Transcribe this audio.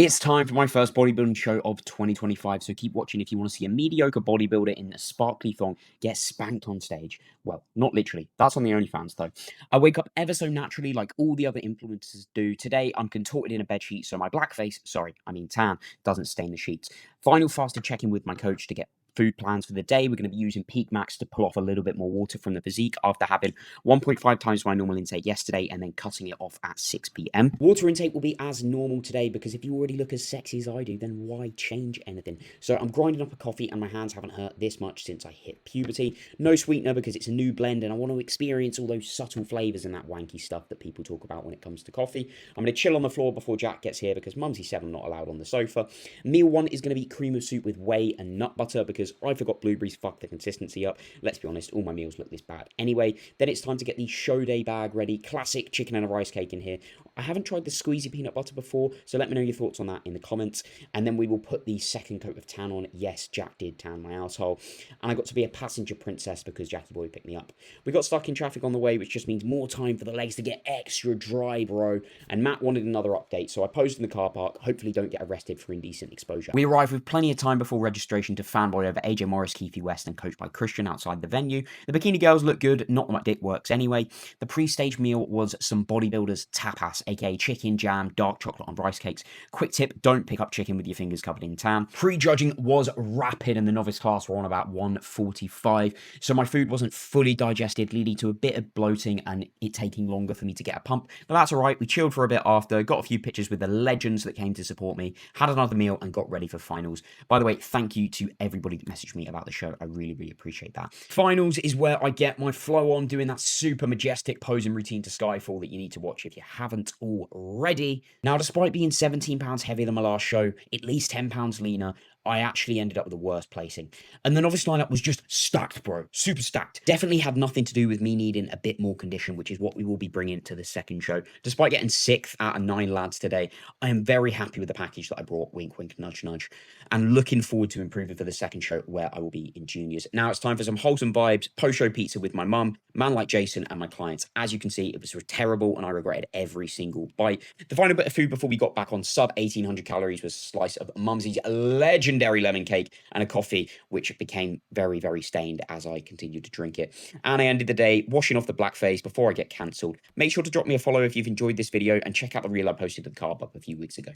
It's time for my first bodybuilding show of 2025, so keep watching if you want to see a mediocre bodybuilder in a sparkly thong get spanked on stage. Well, not literally. That's on the OnlyFans, though. I wake up ever so naturally like all the other influencers do. Today, I'm contorted in a bedsheet, so my black face, sorry, I mean tan, doesn't stain the sheets. Final fasted check-in with my coach to get food plans for the day. We're going to be using Peak Max to pull off a little bit more water from the physique after having 1.5 times my normal intake yesterday and then cutting it off at 6 p.m. Water intake will be as normal today because if you already look as sexy as I do, then why change anything? So I'm grinding up a coffee and my hands haven't hurt this much since I hit puberty. No sweetener because it's a new blend and I want to experience all those subtle flavours and that wanky stuff that people talk about when it comes to coffee. I'm going to chill on the floor before Jack gets here because Mumsy said I'm not allowed on the sofa. Meal one is going to be cream of soup with whey and nut butter because I forgot blueberries fucked the consistency up. Let's be honest, all my meals look this bad anyway. Then it's time to get the show day bag ready. Classic chicken and a rice cake in here. I haven't tried the squeezy peanut butter before, so let me know your thoughts on that in the comments. And then we will put the second coat of tan on. Yes, Jack did tan my asshole. And I got to be a passenger princess because Jackie Boy picked me up. We got stuck in traffic on the way, which just means more time for the legs to get extra dry, bro. And Matt wanted another update, so I posed in the car park. Hopefully don't get arrested for indecent exposure. We arrived with plenty of time before registration to fanboy over AJ Morris, Keithy West, and coached by Christian outside the venue. The bikini girls look good, not that my dick works anyway. The pre-stage meal was some bodybuilders tapas, aka chicken, jam, dark chocolate on rice cakes. Quick tip, don't pick up chicken with your fingers covered in tan. Pre-judging was rapid and the novice class were on about 1:45, so my food wasn't fully digested, leading to a bit of bloating and it taking longer for me to get a pump. But that's alright, we chilled for a bit after, got a few pictures with the legends that came to support me, had another meal and got ready for finals. By the way, thank you to everybody that messaged me about the show. I really, really appreciate that. Finals is where I get my flow on, doing that super majestic posing routine to Skyfall that you need to watch if you haven't already. Now, despite being 17 pounds heavier than my last show, at least 10 pounds leaner, I actually ended up with the worst placing. And the novice lineup was just stacked, bro. Super stacked. Definitely had nothing to do with me needing a bit more condition, which is what we will be bringing to the second show. Despite getting 6th out of 9 lads today, I am very happy with the package that I brought, wink, wink, nudge, nudge, and looking forward to improving for the second show where I will be in juniors. Now it's time for some wholesome vibes, post-show pizza with my mum, man like Jason, and my clients. As you can see, it was terrible and I regretted every single bite. The final bit of food before we got back on sub 1800 calories was a slice of Mumsy's legendary lemon cake and a coffee, which became very, very stained as I continued to drink it. And I ended the day washing off the black face before I get cancelled. Make sure to drop me a follow if you've enjoyed this video and check out the reel I posted to the carb up a few weeks ago.